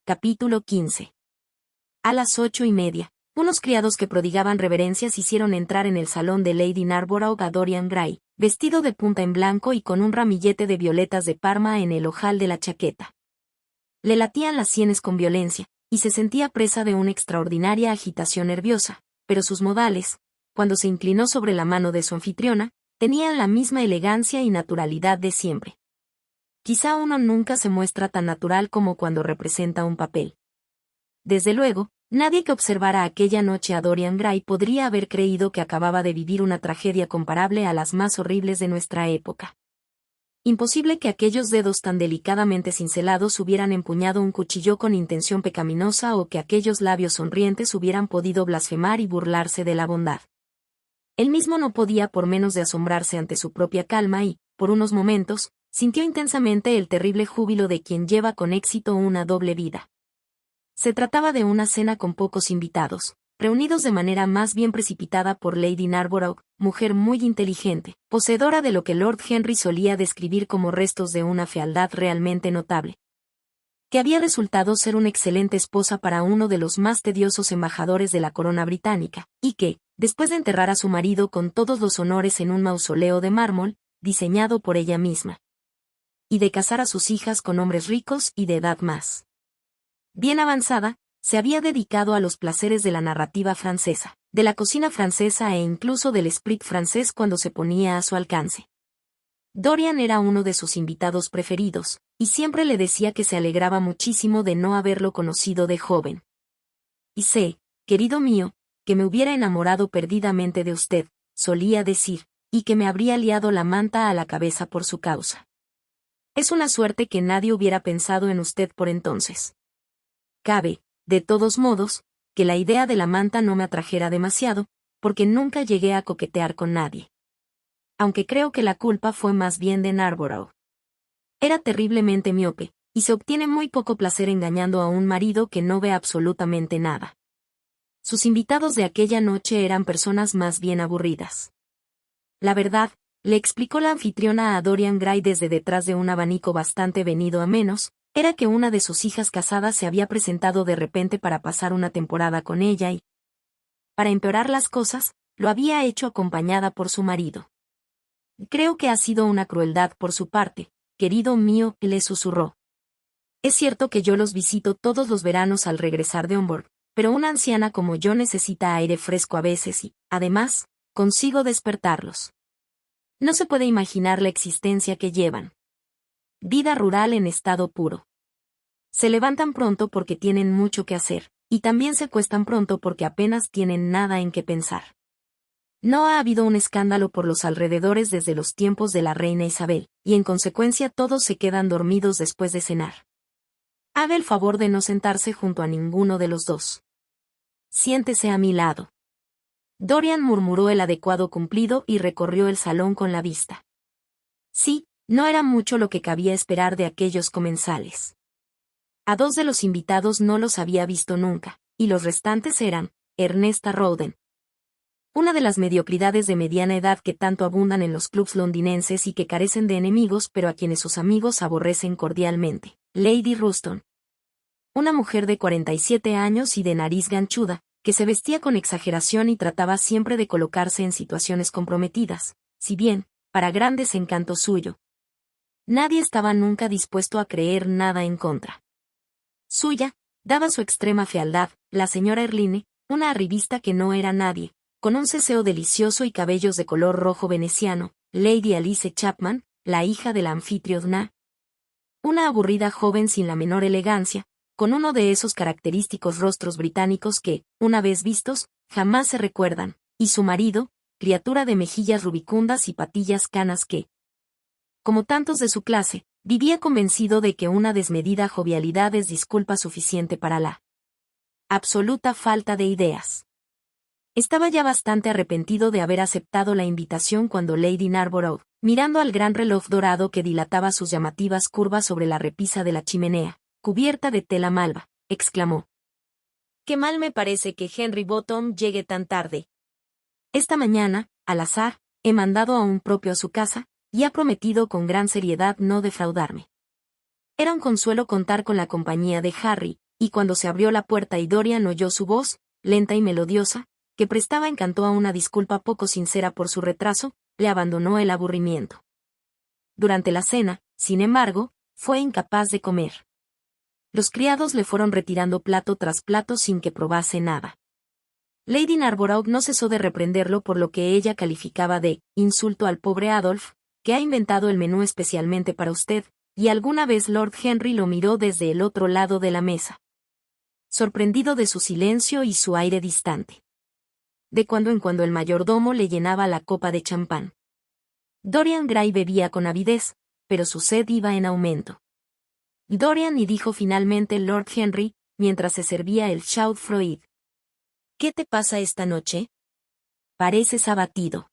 Capítulo 15. A las 8:30, unos criados que prodigaban reverencias hicieron entrar en el salón de Lady Narborough a Dorian Gray, vestido de punta en blanco y con un ramillete de violetas de Parma en el ojal de la chaqueta. Le latían las sienes con violencia, y se sentía presa de una extraordinaria agitación nerviosa, pero sus modales, cuando se inclinó sobre la mano de su anfitriona, tenían la misma elegancia y naturalidad de siempre. Quizá uno nunca se muestra tan natural como cuando representa un papel. Desde luego, nadie que observara aquella noche a Dorian Gray podría haber creído que acababa de vivir una tragedia comparable a las más horribles de nuestra época. Imposible que aquellos dedos tan delicadamente cincelados hubieran empuñado un cuchillo con intención pecaminosa o que aquellos labios sonrientes hubieran podido blasfemar y burlarse de la bondad. Él mismo no podía por menos de asombrarse ante su propia calma y, por unos momentos, sintió intensamente el terrible júbilo de quien lleva con éxito una doble vida. Se trataba de una cena con pocos invitados, reunidos de manera más bien precipitada por Lady Narborough, mujer muy inteligente, poseedora de lo que Lord Henry solía describir como restos de una fealdad realmente notable, que había resultado ser una excelente esposa para uno de los más tediosos embajadores de la corona británica, y que, después de enterrar a su marido con todos los honores en un mausoleo de mármol, diseñado por ella misma, y de casar a sus hijas con hombres ricos y de edad más bien avanzada, se había dedicado a los placeres de la narrativa francesa, de la cocina francesa e incluso del esprit francés cuando se ponía a su alcance. Dorian era uno de sus invitados preferidos, y siempre le decía que se alegraba muchísimo de no haberlo conocido de joven. Y sé, querido mío, que me hubiera enamorado perdidamente de usted, solía decir, y que me habría liado la manta a la cabeza por su causa. Es una suerte que nadie hubiera pensado en usted por entonces. Cabe, de todos modos, que la idea de la manta no me atrajera demasiado, porque nunca llegué a coquetear con nadie. Aunque creo que la culpa fue más bien de Narborough. Era terriblemente miope, y se obtiene muy poco placer engañando a un marido que no ve absolutamente nada. Sus invitados de aquella noche eran personas más bien aburridas. La verdad, le explicó la anfitriona a Dorian Gray desde detrás de un abanico bastante venido a menos, era que una de sus hijas casadas se había presentado de repente para pasar una temporada con ella y, para empeorar las cosas, lo había hecho acompañada por su marido. Creo que ha sido una crueldad por su parte, querido mío, le susurró. Es cierto que yo los visito todos los veranos al regresar de Homburg, pero una anciana como yo necesita aire fresco a veces y, además, consigo despertarlos. No se puede imaginar la existencia que llevan. Vida rural en estado puro. Se levantan pronto porque tienen mucho que hacer, y también se acuestan pronto porque apenas tienen nada en qué pensar. No ha habido un escándalo por los alrededores desde los tiempos de la reina Isabel, y en consecuencia todos se quedan dormidos después de cenar. Haga el favor de no sentarse junto a ninguno de los dos. Siéntese a mi lado. Dorian murmuró el adecuado cumplido y recorrió el salón con la vista. Sí, no era mucho lo que cabía esperar de aquellos comensales. A dos de los invitados no los había visto nunca, y los restantes eran, Ernesta Rowden, una de las mediocridades de mediana edad que tanto abundan en los clubs londinenses y que carecen de enemigos pero a quienes sus amigos aborrecen cordialmente, Lady Ruston, una mujer de 47 años y de nariz ganchuda, que se vestía con exageración y trataba siempre de colocarse en situaciones comprometidas, si bien, para gran desencanto suyo, nadie estaba nunca dispuesto a creer nada en contra suya, daba su extrema fealdad, la señora Erline, una arribista que no era nadie, con un ceseo delicioso y cabellos de color rojo veneciano, Lady Alice Chapman, la hija de la anfitriona, una aburrida joven sin la menor elegancia, con uno de esos característicos rostros británicos que, una vez vistos, jamás se recuerdan, y su marido, criatura de mejillas rubicundas y patillas canas que, como tantos de su clase, vivía convencido de que una desmedida jovialidad es disculpa suficiente para la absoluta falta de ideas. Estaba ya bastante arrepentido de haber aceptado la invitación cuando Lady Narborough, mirando al gran reloj dorado que dilataba sus llamativas curvas sobre la repisa de la chimenea, cubierta de tela malva, exclamó: «Qué mal me parece que Henry Bottom llegue tan tarde. Esta mañana, al azar, he mandado a un propio a su casa, y ha prometido con gran seriedad no defraudarme». Era un consuelo contar con la compañía de Harry, y cuando se abrió la puerta y Dorian oyó su voz, lenta y melodiosa, que prestaba encanto a una disculpa poco sincera por su retraso, le abandonó el aburrimiento. Durante la cena, sin embargo, fue incapaz de comer. Los criados le fueron retirando plato tras plato sin que probase nada. Lady Narborough no cesó de reprenderlo por lo que ella calificaba de insulto al pobre Adolf, que ha inventado el menú especialmente para usted, y alguna vez Lord Henry lo miró desde el otro lado de la mesa, sorprendido de su silencio y su aire distante. De cuando en cuando el mayordomo le llenaba la copa de champán. Dorian Gray bebía con avidez, pero su sed iba en aumento. Dorian, y dijo finalmente Lord Henry, mientras se servía el chaud-froid. ¿Qué te pasa esta noche? Pareces abatido.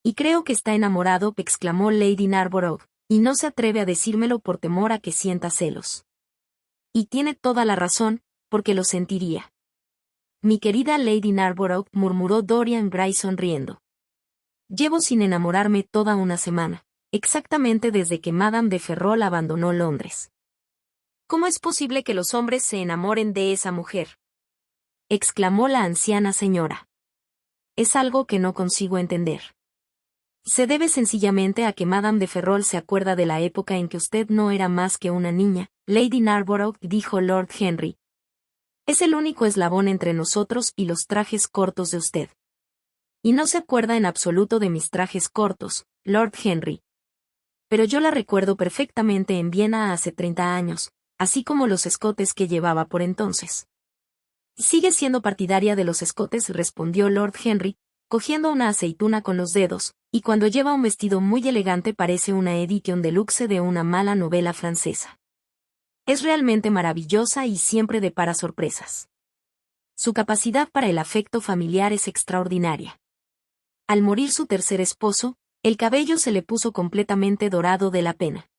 Y creo que está enamorado, exclamó Lady Narborough, y no se atreve a decírmelo por temor a que sienta celos. Y tiene toda la razón, porque lo sentiría. Mi querida Lady Narborough, murmuró Dorian Gray sonriendo. Llevo sin enamorarme toda una semana, exactamente desde que Madame de Ferrol abandonó Londres. ¿Cómo es posible que los hombres se enamoren de esa mujer?, exclamó la anciana señora. Es algo que no consigo entender. Se debe sencillamente a que Madame de Ferrol se acuerda de la época en que usted no era más que una niña, Lady Narborough, dijo Lord Henry. Es el único eslabón entre nosotros y los trajes cortos de usted. Y no se acuerda en absoluto de mis trajes cortos, Lord Henry. Pero yo la recuerdo perfectamente en Viena hace 30 años, así como los escotes que llevaba por entonces. Sigue siendo partidaria de los escotes, respondió Lord Henry, cogiendo una aceituna con los dedos, y cuando lleva un vestido muy elegante parece una edición deluxe de una mala novela francesa. Es realmente maravillosa y siempre depara sorpresas. Su capacidad para el afecto familiar es extraordinaria. Al morir su tercer esposo, el cabello se le puso completamente dorado de la pena.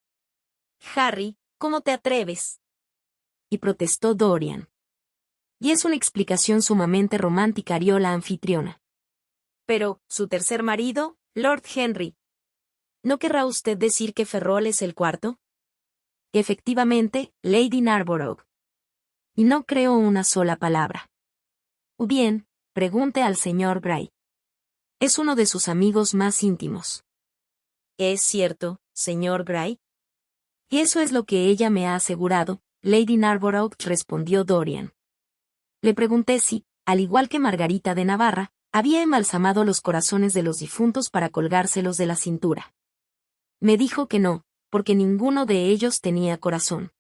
Harry, ¿cómo te atreves?, y protestó Dorian. Y es una explicación sumamente romántica, rió la anfitriona. Pero, ¿su tercer marido, Lord Henry? ¿No querrá usted decir que Ferrol es el cuarto? Efectivamente, Lady Narborough. Y no creo una sola palabra. Bien, pregunte al señor Gray. Es uno de sus amigos más íntimos. ¿Es cierto, señor Gray? Y eso es lo que ella me ha asegurado, Lady Narborough, respondió Dorian. Le pregunté si, al igual que Margarita de Navarra, había embalsamado los corazones de los difuntos para colgárselos de la cintura. Me dijo que no, porque ninguno de ellos tenía corazón.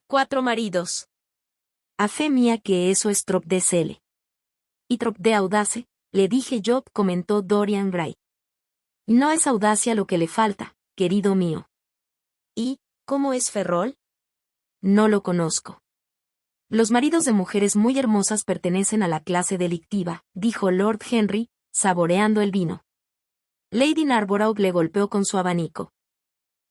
4 maridos. A fe mía que eso es trop de zèle. Y trop de audace, le dije yo, comentó Dorian Gray. No es audacia lo que le falta, querido mío. ¿Y cómo es Ferrol? No lo conozco. Los maridos de mujeres muy hermosas pertenecen a la clase delictiva, dijo Lord Henry, saboreando el vino. Lady Narborough le golpeó con su abanico.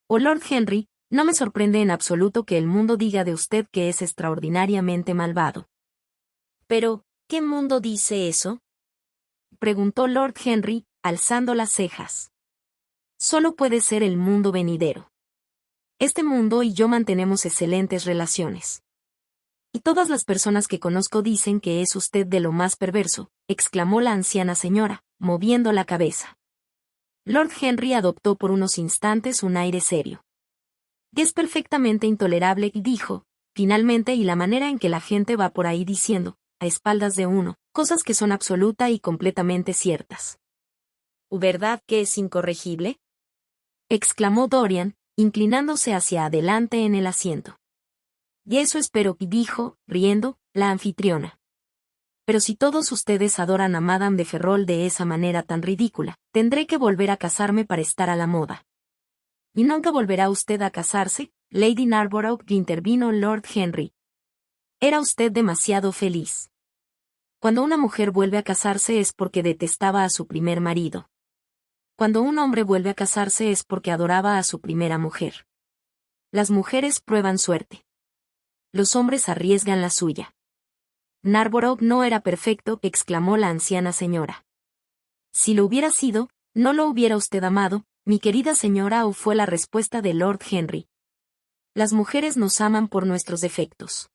Oh Lord Henry, no me sorprende en absoluto que el mundo diga de usted que es extraordinariamente malvado. Pero, ¿qué mundo dice eso?, preguntó Lord Henry, alzando las cejas. Solo puede ser el mundo venidero. Este mundo y yo mantenemos excelentes relaciones. Y todas las personas que conozco dicen que es usted de lo más perverso, exclamó la anciana señora, moviendo la cabeza. Lord Henry adoptó por unos instantes un aire serio. Es perfectamente intolerable, dijo, finalmente, y la manera en que la gente va por ahí diciendo, a espaldas de uno, cosas que son absoluta y completamente ciertas. ¿Verdad que es incorregible?, exclamó Dorian, inclinándose hacia adelante en el asiento. Y eso espero, dijo, riendo, la anfitriona. Pero si todos ustedes adoran a Madame de Ferrol de esa manera tan ridícula, tendré que volver a casarme para estar a la moda. ¿Y nunca volverá usted a casarse, Lady Narborough?, intervino Lord Henry. Era usted demasiado feliz. Cuando una mujer vuelve a casarse es porque detestaba a su primer marido. Cuando un hombre vuelve a casarse es porque adoraba a su primera mujer. Las mujeres prueban suerte. Los hombres arriesgan la suya. Narborough no era perfecto, exclamó la anciana señora. Si lo hubiera sido, no lo hubiera usted amado, mi querida señora, fue la respuesta de Lord Henry. Las mujeres nos aman por nuestros defectos.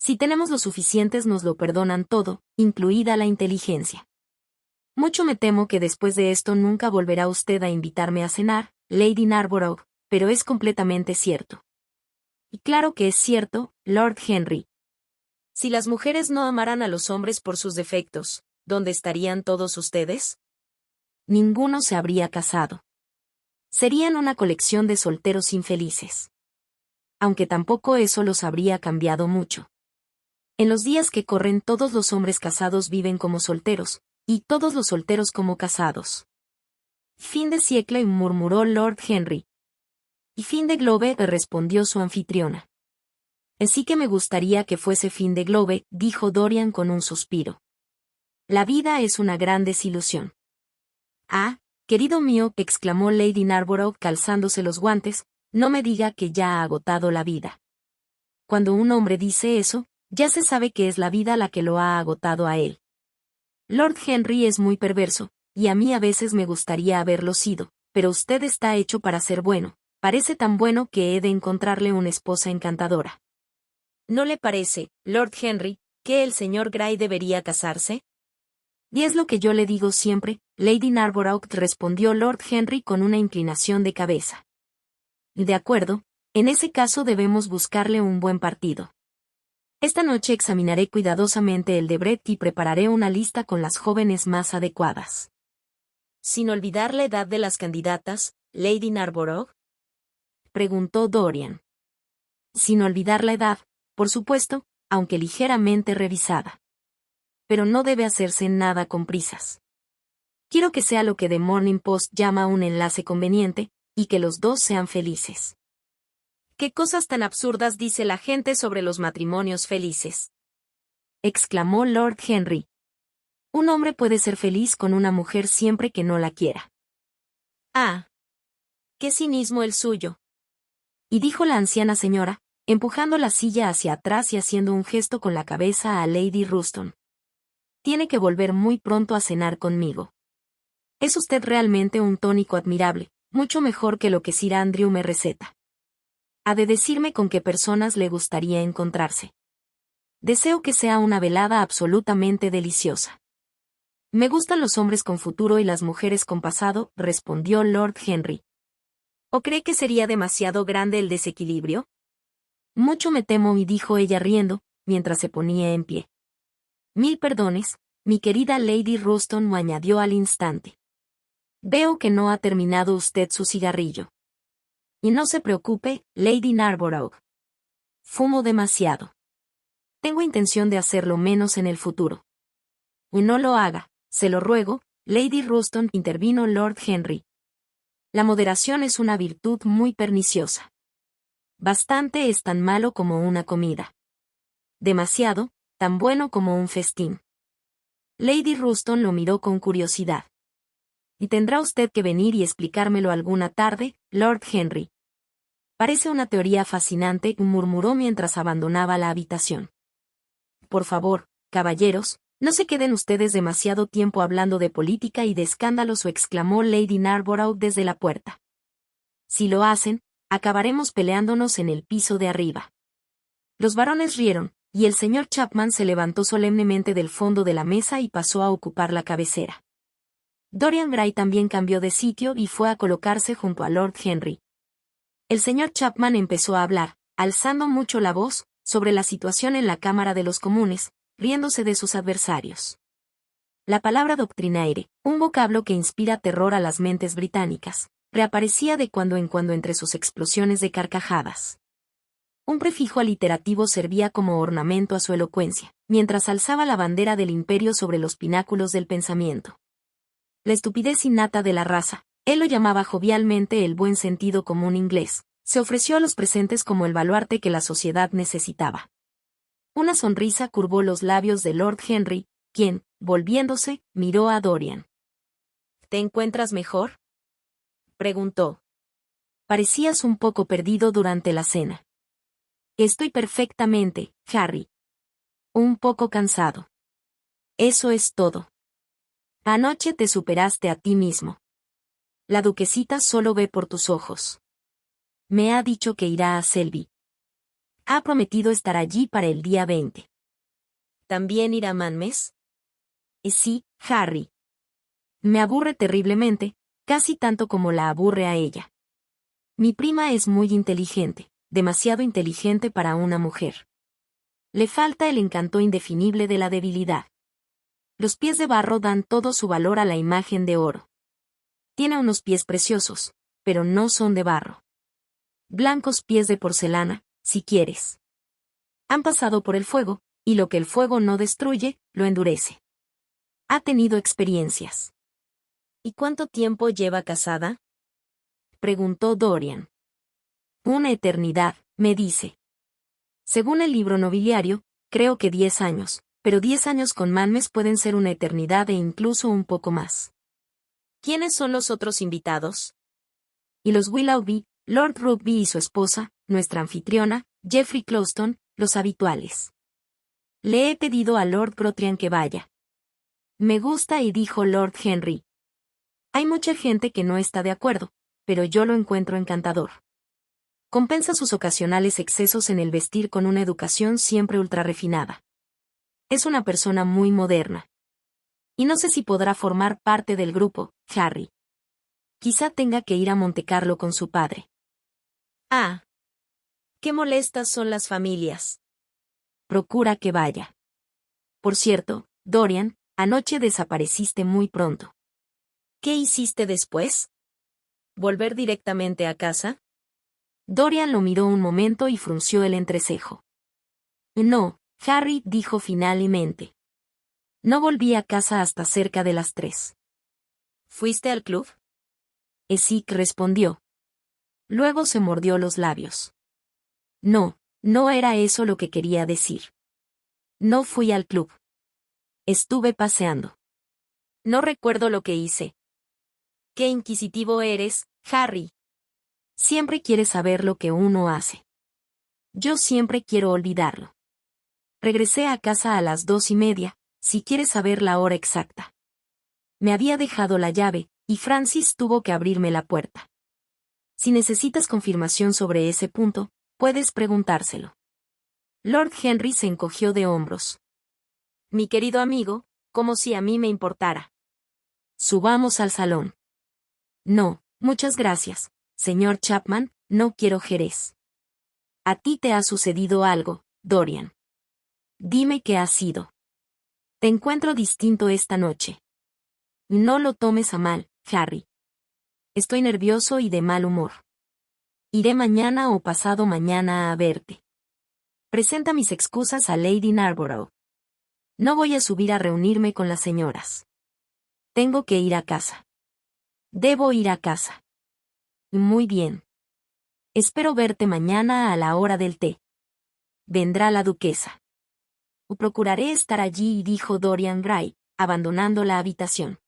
Si tenemos lo suficientes nos lo perdonan todo, incluida la inteligencia. Mucho me temo que después de esto nunca volverá usted a invitarme a cenar, Lady Narborough, pero es completamente cierto. Y claro que es cierto, Lord Henry. Si las mujeres no amaran a los hombres por sus defectos, ¿dónde estarían todos ustedes? Ninguno se habría casado. Serían una colección de solteros infelices. Aunque tampoco eso los habría cambiado mucho. En los días que corren todos los hombres casados viven como solteros, y todos los solteros como casados. Fin de siglo, murmuró Lord Henry. Y fin de globe, respondió su anfitriona. Sí que me gustaría que fuese fin de globe, dijo Dorian con un suspiro. La vida es una gran desilusión. Ah, querido mío, exclamó Lady Narborough calzándose los guantes, no me diga que ya ha agotado la vida. Cuando un hombre dice eso, ya se sabe que es la vida la que lo ha agotado a él. Lord Henry es muy perverso, y a mí a veces me gustaría haberlo sido, pero usted está hecho para ser bueno, parece tan bueno que he de encontrarle una esposa encantadora. ¿No le parece, Lord Henry, que el señor Gray debería casarse? Y es lo que yo le digo siempre, Lady Narborough, respondió Lord Henry con una inclinación de cabeza. De acuerdo, en ese caso debemos buscarle un buen partido. Esta noche examinaré cuidadosamente el de Brett y prepararé una lista con las jóvenes más adecuadas. Sin olvidar la edad de las candidatas, Lady Narborough, preguntó Dorian. Sin olvidar la edad, por supuesto, aunque ligeramente revisada. Pero no debe hacerse nada con prisas. Quiero que sea lo que The Morning Post llama un enlace conveniente, y que los dos sean felices. ¿Qué cosas tan absurdas dice la gente sobre los matrimonios felices?, exclamó Lord Henry. Un hombre puede ser feliz con una mujer siempre que no la quiera. Ah, qué cinismo el suyo. Y dijo la anciana señora, empujando la silla hacia atrás y haciendo un gesto con la cabeza a Lady Ruston. Tiene que volver muy pronto a cenar conmigo. Es usted realmente un tónico admirable, mucho mejor que lo que Sir Andrew me receta. Ha de decirme con qué personas le gustaría encontrarse. Deseo que sea una velada absolutamente deliciosa. Me gustan los hombres con futuro y las mujeres con pasado, respondió Lord Henry. ¿O cree que sería demasiado grande el desequilibrio? Mucho me temo, y dijo ella riendo, mientras se ponía en pie. Mil perdones, mi querida Lady Ruston, añadió al instante. Veo que no ha terminado usted su cigarrillo. Y no se preocupe, Lady Narborough. Fumo demasiado. Tengo intención de hacerlo menos en el futuro. Y no lo haga, se lo ruego, Lady Ruston, intervino Lord Henry. La moderación es una virtud muy perniciosa. Bastante es tan malo como una comida. Demasiado, tan bueno como un festín. Lady Ruston lo miró con curiosidad. Y tendrá usted que venir y explicármelo alguna tarde, Lord Henry. Parece una teoría fascinante, murmuró mientras abandonaba la habitación. Por favor, caballeros, no se queden ustedes demasiado tiempo hablando de política y de escándalos, exclamó Lady Narborough desde la puerta. Si lo hacen, acabaremos peleándonos en el piso de arriba. Los varones rieron, y el señor Chapman se levantó solemnemente del fondo de la mesa y pasó a ocupar la cabecera. Dorian Gray también cambió de sitio y fue a colocarse junto a Lord Henry. El señor Chapman empezó a hablar, alzando mucho la voz, sobre la situación en la Cámara de los Comunes, riéndose de sus adversarios. La palabra doctrinaire, un vocablo que inspira terror a las mentes británicas, reaparecía de cuando en cuando entre sus explosiones de carcajadas. Un prefijo aliterativo servía como ornamento a su elocuencia, mientras alzaba la bandera del imperio sobre los pináculos del pensamiento. La estupidez innata de la raza, él lo llamaba jovialmente el buen sentido común inglés, se ofreció a los presentes como el baluarte que la sociedad necesitaba. Una sonrisa curvó los labios de Lord Henry, quien, volviéndose, miró a Dorian. ¿Te encuentras mejor?, preguntó. Parecías un poco perdido durante la cena. Estoy perfectamente, Harry. Un poco cansado. Eso es todo. Anoche te superaste a ti mismo. La duquesita solo ve por tus ojos. Me ha dicho que irá a Selby. Ha prometido estar allí para el día 20. ¿También irá Manmes? Sí, Harry. Me aburre terriblemente, casi tanto como la aburre a ella. Mi prima es muy inteligente, demasiado inteligente para una mujer. Le falta el encanto indefinible de la debilidad. Los pies de barro dan todo su valor a la imagen de oro. Tiene unos pies preciosos, pero no son de barro. Blancos pies de porcelana, si quieres. Han pasado por el fuego, y lo que el fuego no destruye, lo endurece. Ha tenido experiencias. ¿Y cuánto tiempo lleva casada? Preguntó Dorian. Una eternidad, me dice. Según el libro nobiliario, creo que 10 años, pero 10 años con Manmes pueden ser una eternidad e incluso un poco más. ¿Quiénes son los otros invitados? Y los Willoughby, Lord Rugby y su esposa, nuestra anfitriona, Geoffrey Clouston, los habituales. Le he pedido a Lord Grotrian que vaya. Me gusta y dijo Lord Henry. Hay mucha gente que no está de acuerdo, pero yo lo encuentro encantador. Compensa sus ocasionales excesos en el vestir con una educación siempre ultra refinada. Es una persona muy moderna. Y no sé si podrá formar parte del grupo, Harry. Quizá tenga que ir a Montecarlo con su padre. Ah. Qué molestas son las familias. Procura que vaya. Por cierto, Dorian, anoche desapareciste muy pronto. ¿Qué hiciste después? ¿Volver directamente a casa? Dorian lo miró un momento y frunció el entrecejo. No, Harry dijo finalmente. No volví a casa hasta cerca de las 3. ¿Fuiste al club? Esic respondió. Luego se mordió los labios. No, no era eso lo que quería decir. No fui al club. Estuve paseando. No recuerdo lo que hice. Qué inquisitivo eres, Harry. Siempre quieres saber lo que uno hace. Yo siempre quiero olvidarlo. Regresé a casa a las 2:30, si quieres saber la hora exacta. Me había dejado la llave, y Francis tuvo que abrirme la puerta. Si necesitas confirmación sobre ese punto, puedes preguntárselo. Lord Henry se encogió de hombros. Mi querido amigo, como si a mí me importara. Subamos al salón. No, muchas gracias, señor Chapman, no quiero Jerez. A ti te ha sucedido algo, Dorian. Dime qué ha sido. Te encuentro distinto esta noche. No lo tomes a mal, Harry. Estoy nervioso y de mal humor. Iré mañana o pasado mañana a verte. Presenta mis excusas a Lady Narborough. No voy a subir a reunirme con las señoras. Tengo que ir a casa. Debo ir a casa. Muy bien. Espero verte mañana a la hora del té. Vendrá la duquesa. Procuraré estar allí, dijo Dorian Gray, abandonando la habitación.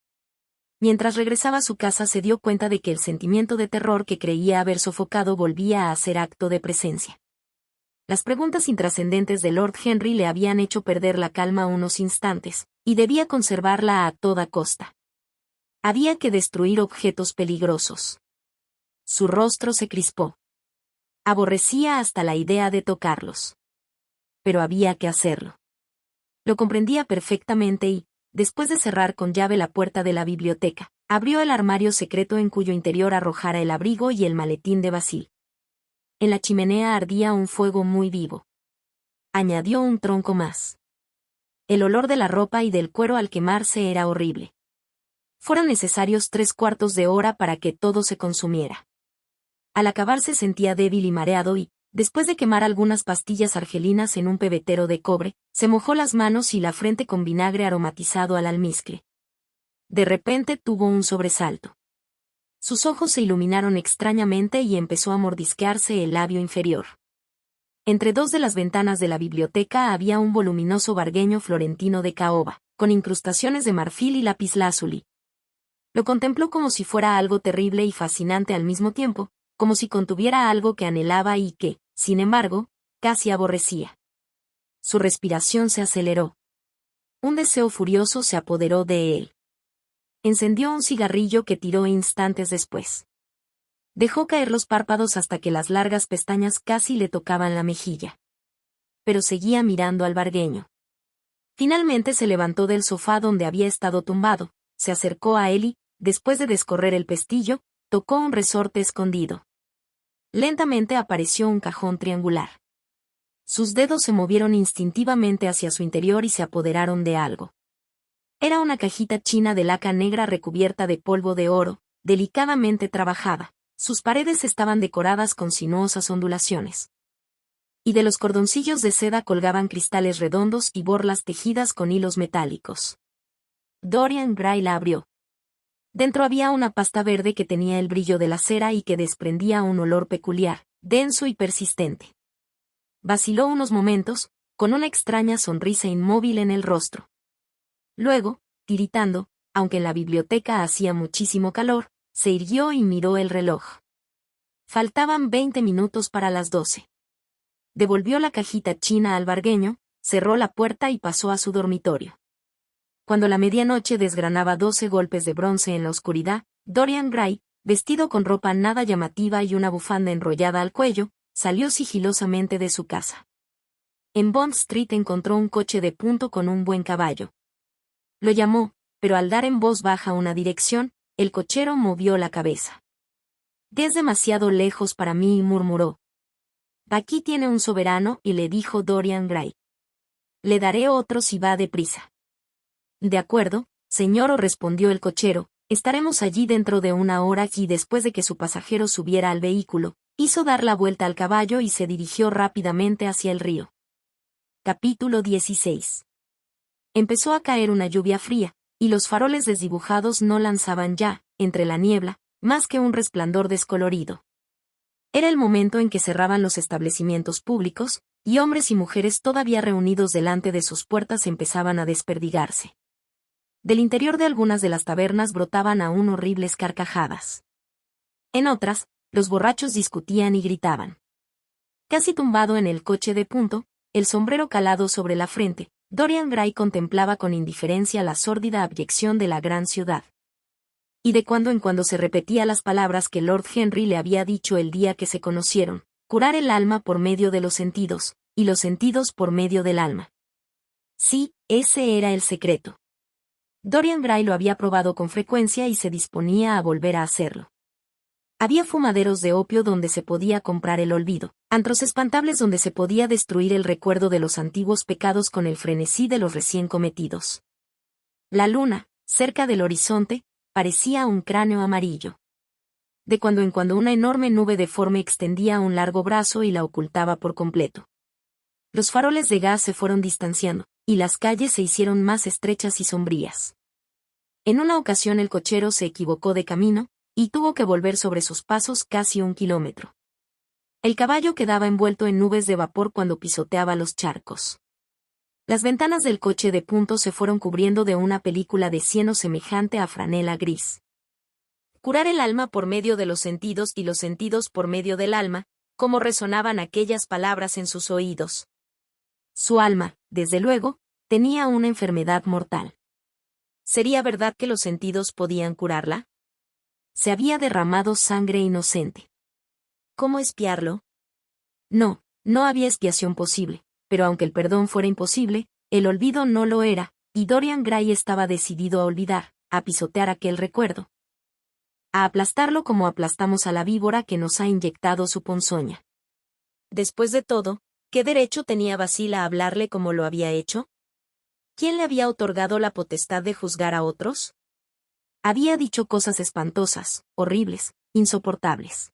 Mientras regresaba a su casa se dio cuenta de que el sentimiento de terror que creía haber sofocado volvía a hacer acto de presencia. Las preguntas intrascendentes de Lord Henry le habían hecho perder la calma unos instantes, y debía conservarla a toda costa. Había que destruir objetos peligrosos. Su rostro se crispó. Aborrecía hasta la idea de tocarlos. Pero había que hacerlo. Lo comprendía perfectamente y, después de cerrar con llave la puerta de la biblioteca, abrió el armario secreto en cuyo interior arrojara el abrigo y el maletín de Basil. En la chimenea ardía un fuego muy vivo. Añadió un tronco más. El olor de la ropa y del cuero al quemarse era horrible. Fueron necesarios 3/4 de hora para que todo se consumiera. Al acabar se sentía débil y mareado y, después de quemar algunas pastillas argelinas en un pebetero de cobre, se mojó las manos y la frente con vinagre aromatizado al almizcle. De repente tuvo un sobresalto. Sus ojos se iluminaron extrañamente y empezó a mordisquearse el labio inferior. Entre 2 de las ventanas de la biblioteca había un voluminoso vargueño florentino de caoba, con incrustaciones de marfil y lapislázuli. Lo contempló como si fuera algo terrible y fascinante al mismo tiempo, como si contuviera algo que anhelaba y que, sin embargo, casi aborrecía. Su respiración se aceleró. Un deseo furioso se apoderó de él. Encendió un cigarrillo que tiró instantes después. Dejó caer los párpados hasta que las largas pestañas casi le tocaban la mejilla. pero seguía mirando al vargueño. Finalmente se levantó del sofá donde había estado tumbado, se acercó a él y, después de descorrer el pestillo, tocó un resorte escondido. Lentamente apareció un cajón triangular. Sus dedos se movieron instintivamente hacia su interior y se apoderaron de algo. Era una cajita china de laca negra recubierta de polvo de oro, delicadamente trabajada. Sus paredes estaban decoradas con sinuosas ondulaciones. Y de los cordoncillos de seda colgaban cristales redondos y borlas tejidas con hilos metálicos. Dorian Gray la abrió. Dentro había una pasta verde que tenía el brillo de la cera y que desprendía un olor peculiar, denso y persistente. Vaciló unos momentos, con una extraña sonrisa inmóvil en el rostro. Luego, tiritando, aunque en la biblioteca hacía muchísimo calor, se irguió y miró el reloj. Faltaban 20 minutos para las 12. Devolvió la cajita china al vargueño, cerró la puerta y pasó a su dormitorio. Cuando la medianoche desgranaba 12 golpes de bronce en la oscuridad, Dorian Gray, vestido con ropa nada llamativa y una bufanda enrollada al cuello, salió sigilosamente de su casa. En Bond Street encontró un coche de punto con un buen caballo. Lo llamó, pero al dar en voz baja una dirección, el cochero movió la cabeza. «Es demasiado lejos para mí», murmuró. «Aquí tiene un soberano», y le dijo Dorian Gray. «Le daré otro si va deprisa». «De acuerdo, señor», respondió el cochero, «estaremos allí dentro de una hora», y después de que su pasajero subiera al vehículo, hizo dar la vuelta al caballo y se dirigió rápidamente hacia el río. Capítulo 16. Empezó a caer una lluvia fría, y los faroles desdibujados no lanzaban ya, entre la niebla, más que un resplandor descolorido. Era el momento en que cerraban los establecimientos públicos, y hombres y mujeres todavía reunidos delante de sus puertas empezaban a desperdigarse. Del interior de algunas de las tabernas brotaban aún horribles carcajadas. En otras, los borrachos discutían y gritaban. Casi tumbado en el coche de punto, el sombrero calado sobre la frente, Dorian Gray contemplaba con indiferencia la sórdida abyección de la gran ciudad. Y de cuando en cuando se repetía las palabras que Lord Henry le había dicho el día que se conocieron: curar el alma por medio de los sentidos, y los sentidos por medio del alma. Sí, ese era el secreto. Dorian Gray lo había probado con frecuencia y se disponía a volver a hacerlo. Había fumaderos de opio donde se podía comprar el olvido, antros espantables donde se podía destruir el recuerdo de los antiguos pecados con el frenesí de los recién cometidos. La luna, cerca del horizonte, parecía un cráneo amarillo. De cuando en cuando una enorme nube deforme extendía un largo brazo y la ocultaba por completo. Los faroles de gas se fueron distanciando, y las calles se hicieron más estrechas y sombrías. En una ocasión el cochero se equivocó de camino, y tuvo que volver sobre sus pasos casi 1 kilómetro. El caballo quedaba envuelto en nubes de vapor cuando pisoteaba los charcos. Las ventanas del coche de punto se fueron cubriendo de una película de cieno semejante a franela gris. Curar el alma por medio de los sentidos y los sentidos por medio del alma, cómo resonaban aquellas palabras en sus oídos. Su alma, desde luego, tenía una enfermedad mortal. ¿Sería verdad que los sentidos podían curarla? Se había derramado sangre inocente. ¿Cómo expiarlo? No, no había expiación posible, pero aunque el perdón fuera imposible, el olvido no lo era, y Dorian Gray estaba decidido a olvidar, a pisotear aquel recuerdo. A aplastarlo como aplastamos a la víbora que nos ha inyectado su ponzoña. Después de todo, ¿qué derecho tenía Basil a hablarle como lo había hecho? ¿Quién le había otorgado la potestad de juzgar a otros? Había dicho cosas espantosas, horribles, insoportables.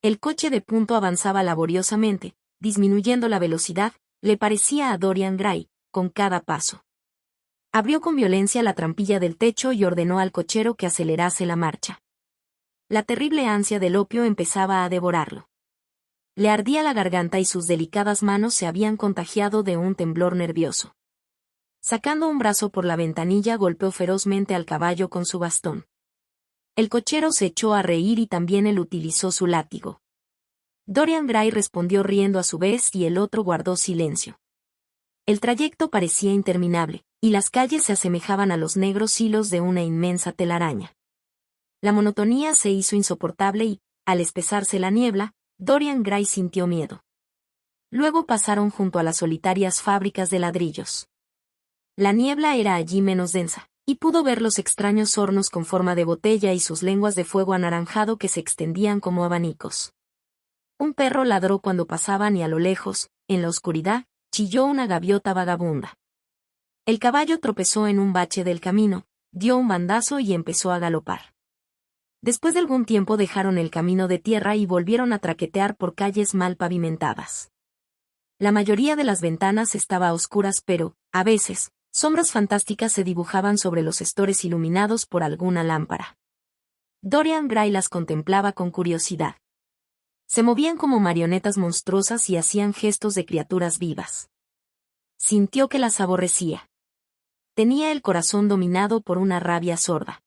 El coche de punto avanzaba laboriosamente, disminuyendo la velocidad, le parecía a Dorian Gray, con cada paso. Abrió con violencia la trampilla del techo y ordenó al cochero que acelerase la marcha. La terrible ansia del opio empezaba a devorarlo. Le ardía la garganta y sus delicadas manos se habían contagiado de un temblor nervioso. Sacando un brazo por la ventanilla golpeó ferozmente al caballo con su bastón. El cochero se echó a reír y también él utilizó su látigo. Dorian Gray respondió riendo a su vez y el otro guardó silencio. El trayecto parecía interminable, y las calles se asemejaban a los negros hilos de una inmensa telaraña. La monotonía se hizo insoportable y, al espesarse la niebla, Dorian Gray sintió miedo. Luego pasaron junto a las solitarias fábricas de ladrillos. La niebla era allí menos densa, y pudo ver los extraños hornos con forma de botella y sus lenguas de fuego anaranjado que se extendían como abanicos. Un perro ladró cuando pasaban y a lo lejos, en la oscuridad, chilló una gaviota vagabunda. El caballo tropezó en un bache del camino, dio un bandazo y empezó a galopar. Después de algún tiempo dejaron el camino de tierra y volvieron a traquetear por calles mal pavimentadas. La mayoría de las ventanas estaba a oscuras pero, a veces, sombras fantásticas se dibujaban sobre los estores iluminados por alguna lámpara. Dorian Gray las contemplaba con curiosidad. Se movían como marionetas monstruosas y hacían gestos de criaturas vivas. Sintió que las aborrecía. Tenía el corazón dominado por una rabia sorda.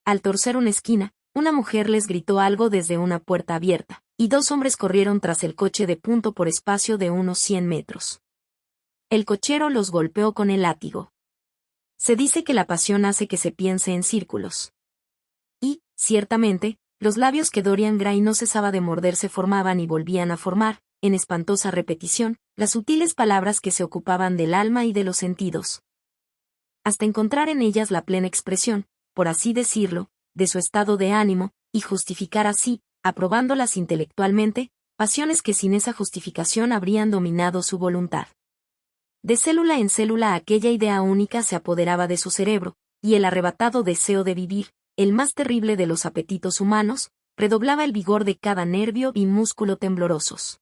Al torcer una esquina, una mujer les gritó algo desde una puerta abierta, y dos hombres corrieron tras el coche de punto por espacio de unos 100 metros. El cochero los golpeó con el látigo. Se dice que la pasión hace que se piense en círculos. Y, ciertamente, los labios que Dorian Gray no cesaba de morder se formaban y volvían a formar, en espantosa repetición, las sutiles palabras que se ocupaban del alma y de los sentidos. Hasta encontrar en ellas la plena expresión, por así decirlo, de su estado de ánimo, y justificar así, aprobándolas intelectualmente, pasiones que sin esa justificación habrían dominado su voluntad. De célula en célula aquella idea única se apoderaba de su cerebro, y el arrebatado deseo de vivir, el más terrible de los apetitos humanos, redoblaba el vigor de cada nervio y músculo temblorosos.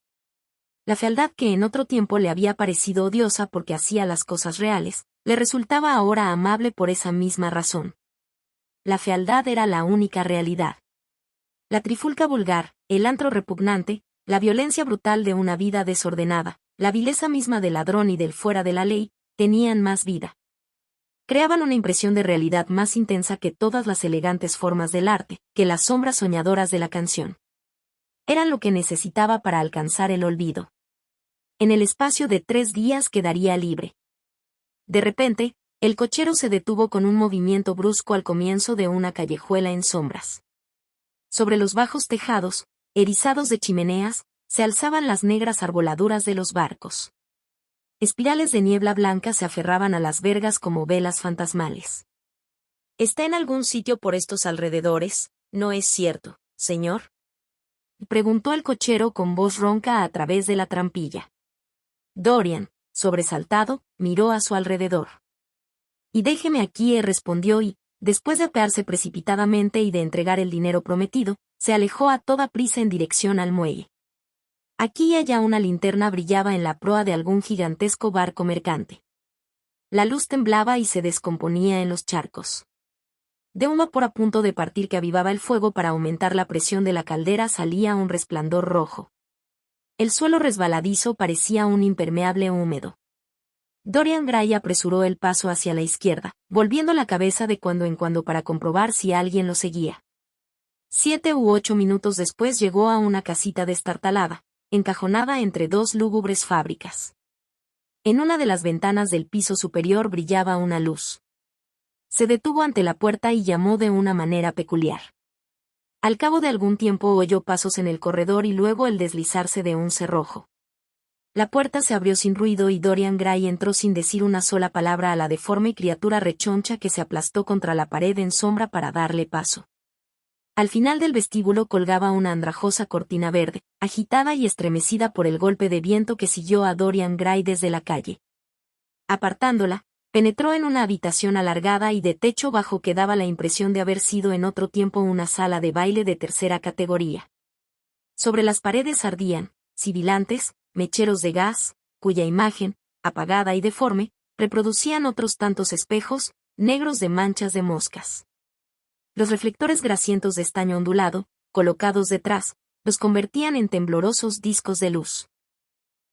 La fealdad que en otro tiempo le había parecido odiosa porque hacía las cosas reales, le resultaba ahora amable por esa misma razón. La fealdad era la única realidad. La trifulca vulgar, el antro repugnante, la violencia brutal de una vida desordenada, la vileza misma del ladrón y del fuera de la ley, tenían más vida. Creaban una impresión de realidad más intensa que todas las elegantes formas del arte, que las sombras soñadoras de la canción. Eran lo que necesitaba para alcanzar el olvido. En el espacio de 3 días quedaría libre. De repente, el cochero se detuvo con un movimiento brusco al comienzo de una callejuela en sombras. Sobre los bajos tejados, erizados de chimeneas, se alzaban las negras arboladuras de los barcos. Espirales de niebla blanca se aferraban a las vergas como velas fantasmales. ¿Está en algún sitio por estos alrededores? ¿No es cierto, señor?, preguntó el cochero con voz ronca a través de la trampilla. Dorian, sobresaltado, miró a su alrededor. Y déjeme aquí, respondió y, después de apearse precipitadamente y de entregar el dinero prometido, se alejó a toda prisa en dirección al muelle. Aquí y allá una linterna brillaba en la proa de algún gigantesco barco mercante. La luz temblaba y se descomponía en los charcos. De un vapor a punto de partir que avivaba el fuego para aumentar la presión de la caldera salía un resplandor rojo. El suelo resbaladizo parecía un impermeable húmedo. Dorian Gray apresuró el paso hacia la izquierda, volviendo la cabeza de cuando en cuando para comprobar si alguien lo seguía. 7 u 8 minutos después llegó a una casita destartalada, encajonada entre 2 lúgubres fábricas. En una de las ventanas del piso superior brillaba una luz. Se detuvo ante la puerta y llamó de una manera peculiar. Al cabo de algún tiempo oyó pasos en el corredor y luego el deslizarse de un cerrojo. La puerta se abrió sin ruido y Dorian Gray entró sin decir una sola palabra a la deforme criatura rechoncha que se aplastó contra la pared en sombra para darle paso. Al final del vestíbulo colgaba una andrajosa cortina verde, agitada y estremecida por el golpe de viento que siguió a Dorian Gray desde la calle. Apartándola, penetró en una habitación alargada y de techo bajo que daba la impresión de haber sido en otro tiempo una sala de baile de tercera categoría. Sobre las paredes ardían, sibilantes, mecheros de gas, cuya imagen, apagada y deforme, reproducían otros tantos espejos, negros de manchas de moscas. Los reflectores grasientos de estaño ondulado, colocados detrás, los convertían en temblorosos discos de luz.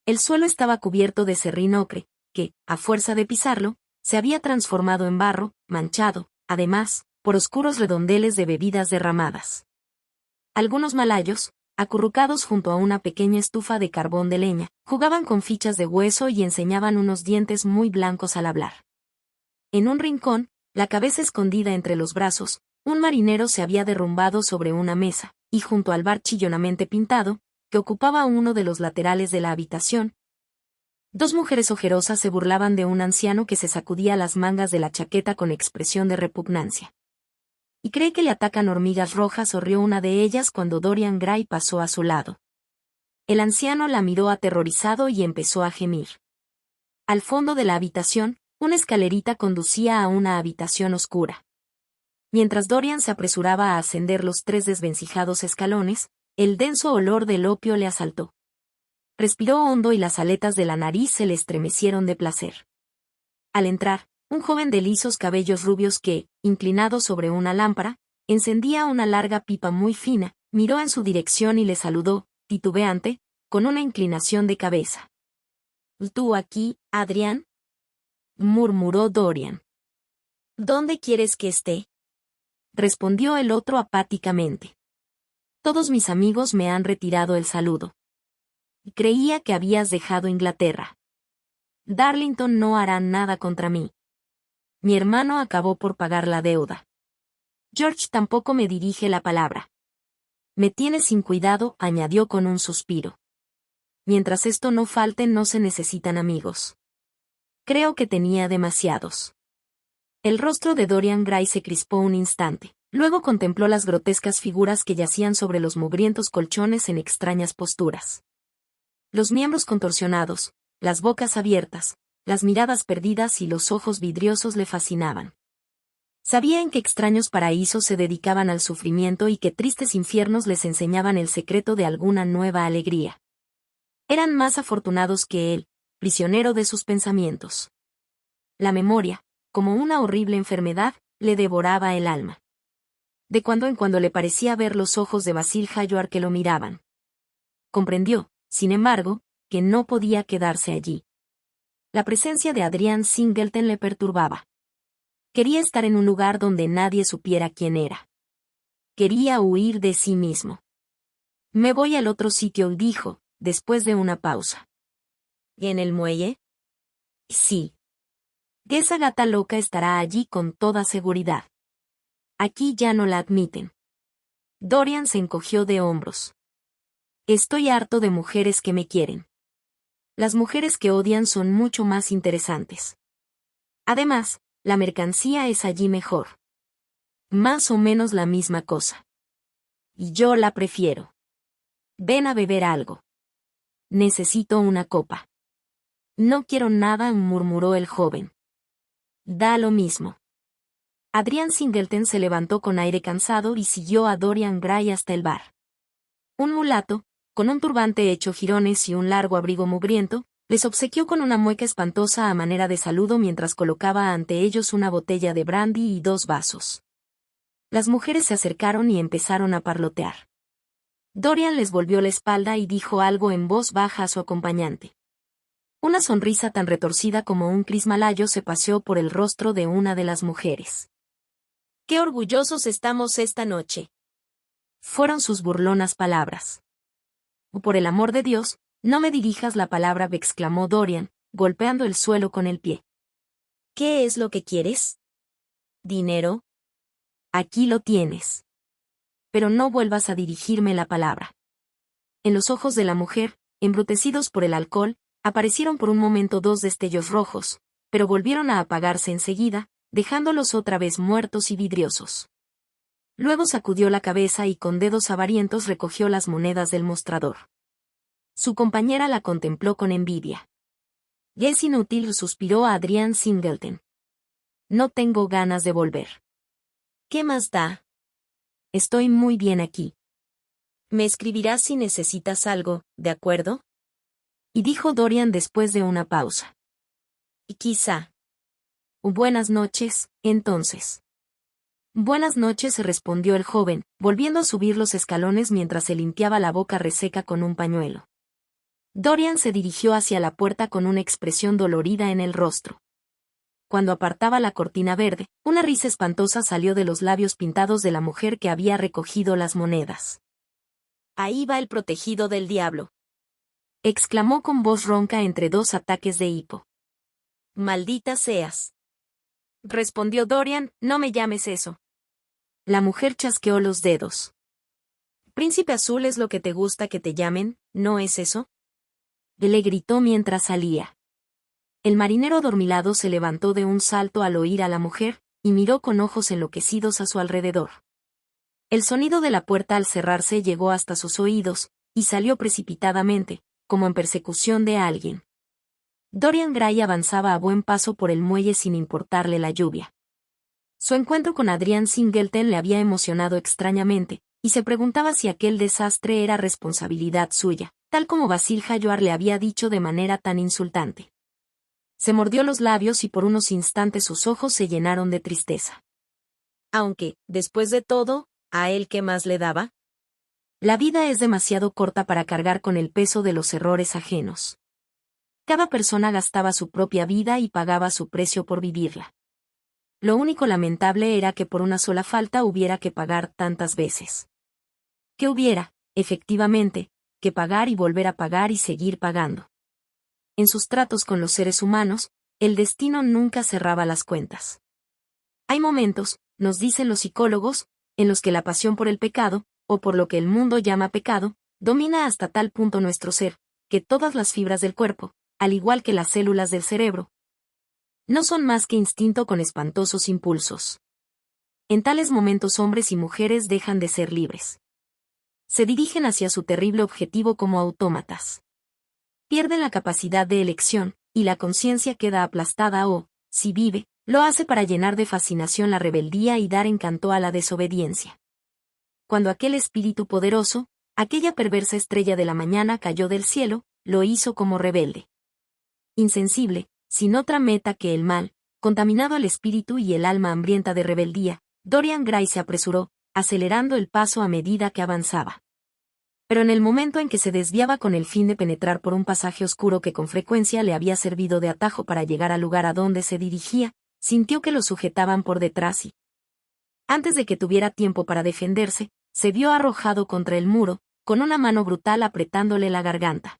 El suelo estaba cubierto de serrín ocre, que, a fuerza de pisarlo, se había transformado en barro, manchado, además, por oscuros redondeles de bebidas derramadas. Algunos malayos, acurrucados junto a una pequeña estufa de carbón de leña, jugaban con fichas de hueso y enseñaban unos dientes muy blancos al hablar. En un rincón, la cabeza escondida entre los brazos, un marinero se había derrumbado sobre una mesa, y junto al bar chillonamente pintado, que ocupaba uno de los laterales de la habitación. Dos mujeres ojerosas se burlaban de un anciano que se sacudía las mangas de la chaqueta con expresión de repugnancia. ¿Y cree que le atacan hormigas rojas?, rió una de ellas cuando Dorian Gray pasó a su lado. El anciano la miró aterrorizado y empezó a gemir. Al fondo de la habitación, una escalerita conducía a una habitación oscura. Mientras Dorian se apresuraba a ascender los 3 desvencijados escalones, el denso olor del opio le asaltó. Respiró hondo y las aletas de la nariz se le estremecieron de placer. Al entrar, un joven de lisos cabellos rubios que, inclinado sobre una lámpara, encendía una larga pipa muy fina, miró en su dirección y le saludó, titubeante, con una inclinación de cabeza. ¿Tú aquí, Adrián?, murmuró Dorian. ¿Dónde quieres que esté?, respondió el otro apáticamente. Todos mis amigos me han retirado el saludo. Creía que habías dejado Inglaterra. Darlington no hará nada contra mí. Mi hermano acabó por pagar la deuda. George tampoco me dirige la palabra. Me tiene sin cuidado, añadió con un suspiro. Mientras esto no falte, no se necesitan amigos. Creo que tenía demasiados. El rostro de Dorian Gray se crispó un instante. Luego contempló las grotescas figuras que yacían sobre los mugrientos colchones en extrañas posturas. Los miembros contorsionados, las bocas abiertas, las miradas perdidas y los ojos vidriosos le fascinaban. Sabía en qué extraños paraísos se dedicaban al sufrimiento y qué tristes infiernos les enseñaban el secreto de alguna nueva alegría. Eran más afortunados que él, prisionero de sus pensamientos. La memoria, como una horrible enfermedad, le devoraba el alma. De cuando en cuando le parecía ver los ojos de Basil Hallward que lo miraban. Comprendió, sin embargo, que no podía quedarse allí. La presencia de Adrián Singleton le perturbaba. Quería estar en un lugar donde nadie supiera quién era. Quería huir de sí mismo. Me voy al otro sitio, dijo, después de una pausa. ¿Y en el muelle? Sí. Esa gata loca estará allí con toda seguridad. Aquí ya no la admiten. Dorian se encogió de hombros. Estoy harto de mujeres que me quieren. Las mujeres que odian son mucho más interesantes. Además, la mercancía es allí mejor. Más o menos la misma cosa. Y yo la prefiero. Ven a beber algo. Necesito una copa. No quiero nada, murmuró el joven. Da lo mismo. Adrián Singleton se levantó con aire cansado y siguió a Dorian Gray hasta el bar. Un mulato, con un turbante hecho jirones y un largo abrigo mugriento, les obsequió con una mueca espantosa a manera de saludo mientras colocaba ante ellos una botella de brandy y 2 vasos. Las mujeres se acercaron y empezaron a parlotear. Dorian les volvió la espalda y dijo algo en voz baja a su acompañante. Una sonrisa tan retorcida como un crismalayo se paseó por el rostro de una de las mujeres. ¡Qué orgullosos estamos esta noche!, fueron sus burlonas palabras. Por el amor de Dios, no me dirijas la palabra, exclamó Dorian, golpeando el suelo con el pie. ¿Qué es lo que quieres? ¿Dinero? Aquí lo tienes. Pero no vuelvas a dirigirme la palabra. En los ojos de la mujer, embrutecidos por el alcohol, aparecieron por un momento 2 destellos rojos, pero volvieron a apagarse enseguida, dejándolos otra vez muertos y vidriosos. Luego sacudió la cabeza y con dedos avarientos recogió las monedas del mostrador. Su compañera la contempló con envidia. Es inútil, suspiró a Adrián Singleton. No tengo ganas de volver. ¿Qué más da? Estoy muy bien aquí. Me escribirás si necesitas algo, ¿de acuerdo? Y dijo Dorian después de una pausa. Y quizá. Buenas noches, entonces. Buenas noches, respondió el joven, volviendo a subir los escalones mientras se limpiaba la boca reseca con un pañuelo. Dorian se dirigió hacia la puerta con una expresión dolorida en el rostro. Cuando apartaba la cortina verde, una risa espantosa salió de los labios pintados de la mujer que había recogido las monedas. Ahí va el protegido del diablo, exclamó con voz ronca entre 2 ataques de hipo. Maldita seas, respondió Dorian, no me llames eso. La mujer chasqueó los dedos. Príncipe Azul es lo que te gusta que te llamen, ¿no es eso? Le gritó mientras salía. El marinero adormilado se levantó de un salto al oír a la mujer, y miró con ojos enloquecidos a su alrededor. El sonido de la puerta al cerrarse llegó hasta sus oídos, y salió precipitadamente, como en persecución de alguien. Dorian Gray avanzaba a buen paso por el muelle sin importarle la lluvia. Su encuentro con Adrian Singleton le había emocionado extrañamente, y se preguntaba si aquel desastre era responsabilidad suya, tal como Basil Hallward le había dicho de manera tan insultante. Se mordió los labios y por unos instantes sus ojos se llenaron de tristeza. Aunque, después de todo, ¿a él qué más le daba? La vida es demasiado corta para cargar con el peso de los errores ajenos. Cada persona gastaba su propia vida y pagaba su precio por vivirla. Lo único lamentable era que por una sola falta hubiera que pagar tantas veces. Que hubiera, efectivamente, que pagar y volver a pagar y seguir pagando. En sus tratos con los seres humanos, el destino nunca cerraba las cuentas. Hay momentos, nos dicen los psicólogos, en los que la pasión por el pecado, o por lo que el mundo llama pecado, domina hasta tal punto nuestro ser, que todas las fibras del cuerpo, al igual que las células del cerebro, no son más que instinto con espantosos impulsos. En tales momentos hombres y mujeres dejan de ser libres. Se dirigen hacia su terrible objetivo como autómatas. Pierden la capacidad de elección, y la conciencia queda aplastada o, si vive, lo hace para llenar de fascinación la rebeldía y dar encanto a la desobediencia. Cuando aquel espíritu poderoso, aquella perversa estrella de la mañana cayó del cielo, lo hizo como rebelde. Insensible, sin otra meta que el mal, contaminado el espíritu y el alma hambrienta de rebeldía, Dorian Gray se apresuró, acelerando el paso a medida que avanzaba. Pero en el momento en que se desviaba con el fin de penetrar por un pasaje oscuro que con frecuencia le había servido de atajo para llegar al lugar a donde se dirigía, sintió que lo sujetaban por detrás y, antes de que tuviera tiempo para defenderse, se vio arrojado contra el muro, con una mano brutal apretándole la garganta.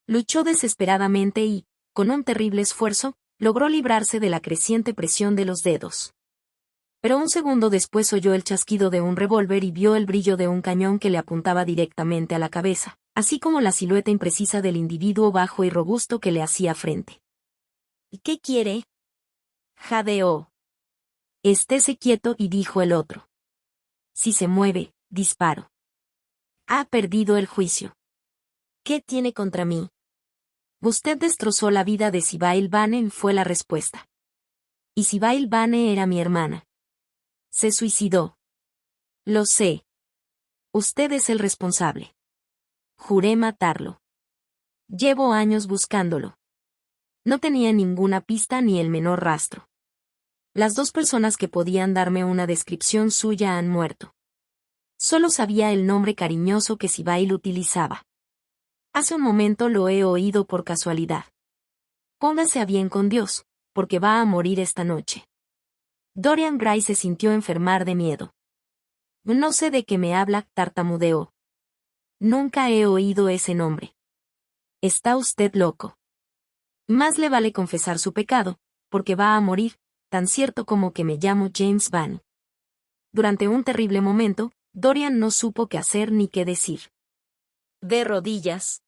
Luchó desesperadamente y, con un terrible esfuerzo, logró librarse de la creciente presión de los dedos. Pero un segundo después oyó el chasquido de un revólver y vio el brillo de un cañón que le apuntaba directamente a la cabeza, así como la silueta imprecisa del individuo bajo y robusto que le hacía frente. ¿Y qué quiere? Jadeó. Estése quieto, y dijo el otro. Si se mueve, disparo. Ha perdido el juicio. ¿Qué tiene contra mí? Usted destrozó la vida de Sibyl Vane, fue la respuesta. Y Sibyl Vane era mi hermana. Se suicidó. Lo sé. Usted es el responsable. Juré matarlo. Llevo años buscándolo. No tenía ninguna pista ni el menor rastro. Las dos personas que podían darme una descripción suya han muerto. Solo sabía el nombre cariñoso que Sibyl utilizaba. Hace un momento lo he oído por casualidad. Póngase a bien con Dios, porque va a morir esta noche. Dorian Gray se sintió enfermar de miedo. No sé de qué me habla, tartamudeó. Nunca he oído ese nombre. Está usted loco. Más le vale confesar su pecado, porque va a morir, tan cierto como que me llamo James Vane. Durante un terrible momento, Dorian no supo qué hacer ni qué decir. De rodillas.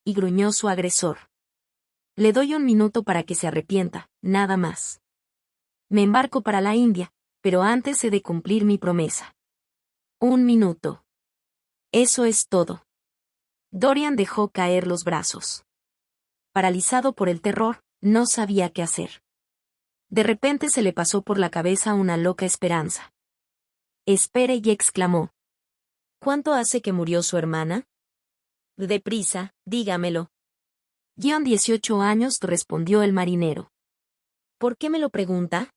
Y gruñó su agresor. Le doy un minuto para que se arrepienta, nada más. Me embarco para la India, pero antes he de cumplir mi promesa. Un minuto. Eso es todo. Dorian dejó caer los brazos. Paralizado por el terror, no sabía qué hacer. De repente se le pasó por la cabeza una loca esperanza. Espere, y exclamó. ¿Cuánto hace que murió su hermana? Deprisa, dígamelo. 18 años, respondió el marinero. ¿Por qué me lo pregunta?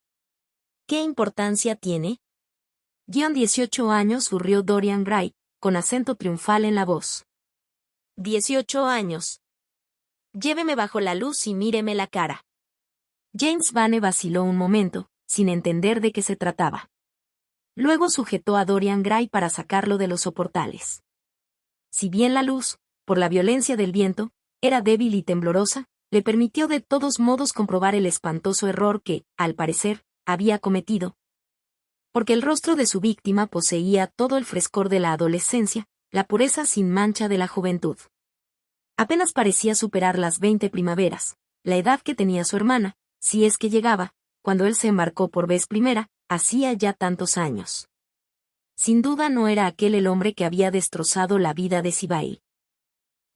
¿Qué importancia tiene? 18 años, surrió Dorian Gray, con acento triunfal en la voz. 18 años. Lléveme bajo la luz y míreme la cara. James Vane vaciló un momento, sin entender de qué se trataba. Luego sujetó a Dorian Gray para sacarlo de los soportales. Si bien la luz, por la violencia del viento, era débil y temblorosa, le permitió de todos modos comprobar el espantoso error que, al parecer, había cometido. porque el rostro de su víctima poseía todo el frescor de la adolescencia, la pureza sin mancha de la juventud. Apenas parecía superar las 20 primaveras, la edad que tenía su hermana, si es que llegaba, cuando él se embarcó por vez primera, hacía ya tantos años. Sin duda no era aquel el hombre que había destrozado la vida de Cibáil.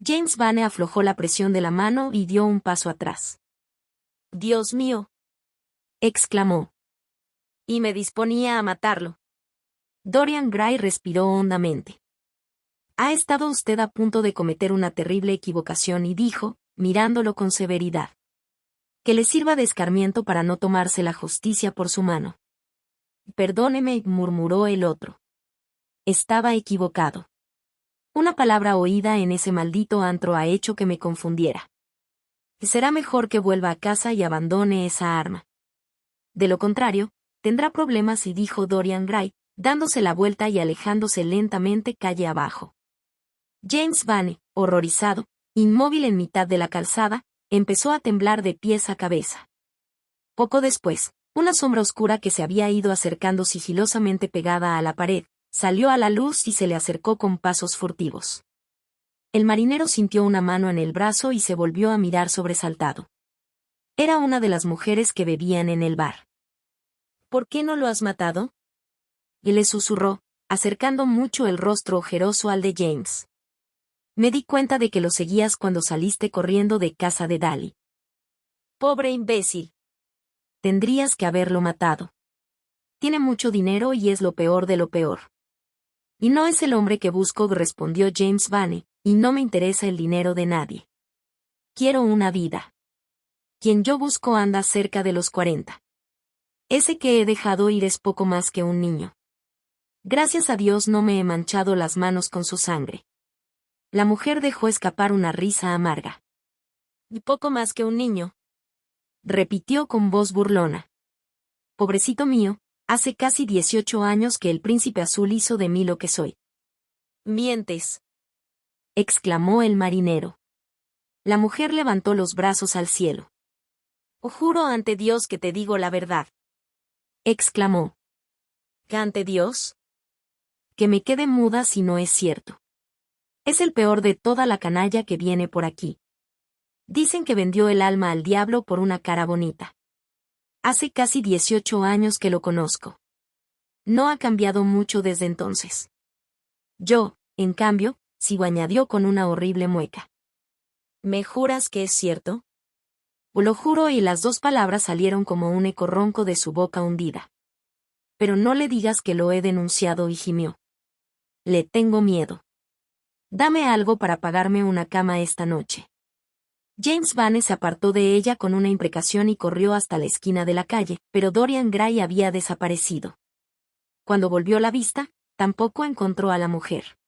James Vane aflojó la presión de la mano y dio un paso atrás. «Dios mío», exclamó. Y me disponía a matarlo. Dorian Gray respiró hondamente. «Ha estado usted a punto de cometer una terrible equivocación», y dijo, mirándolo con severidad. «Que le sirva de escarmiento para no tomarse la justicia por su mano». «Perdóneme», murmuró el otro. Estaba equivocado. Una palabra oída en ese maldito antro ha hecho que me confundiera. Será mejor que vuelva a casa y abandone esa arma. De lo contrario, tendrá problemas, y dijo Dorian Gray, dándose la vuelta y alejándose lentamente calle abajo. James Vane, horrorizado, inmóvil en mitad de la calzada, empezó a temblar de pies a cabeza. Poco después, una sombra oscura que se había ido acercando sigilosamente pegada a la pared, salió a la luz y se le acercó con pasos furtivos. El marinero sintió una mano en el brazo y se volvió a mirar sobresaltado. Era una de las mujeres que bebían en el bar. «¿Por qué no lo has matado?», y le susurró, acercando mucho el rostro ojeroso al de James. «Me di cuenta de que lo seguías cuando saliste corriendo de casa de Daly». «Pobre imbécil. Tendrías que haberlo matado. Tiene mucho dinero y es lo peor de lo peor». «Y no es el hombre que busco», respondió James Vane, «y no me interesa el dinero de nadie. Quiero una vida. Quien yo busco anda cerca de los 40. Ese que he dejado ir es poco más que un niño. Gracias a Dios no me he manchado las manos con su sangre». La mujer dejó escapar una risa amarga. «¿Y poco más que un niño?», repitió con voz burlona. «Pobrecito mío, hace casi 18 años que el príncipe azul hizo de mí lo que soy». «Mientes», exclamó el marinero. La mujer levantó los brazos al cielo. «Juro ante Dios que te digo la verdad», exclamó. «¿Ante Dios?». «Que me quede muda si no es cierto. Es el peor de toda la canalla que viene por aquí. Dicen que vendió el alma al diablo por una cara bonita. Hace casi 18 años que lo conozco. No ha cambiado mucho desde entonces. Yo, en cambio, sigo», añadió con una horrible mueca. «¿Me juras que es cierto?». «Lo juro», y las dos palabras salieron como un eco ronco de su boca hundida. «Pero no le digas que lo he denunciado», y gimió. «Le tengo miedo. Dame algo para pagarme una cama esta noche». James Vane se apartó de ella con una imprecación y corrió hasta la esquina de la calle, pero Dorian Gray había desaparecido. Cuando volvió la vista, tampoco encontró a la mujer.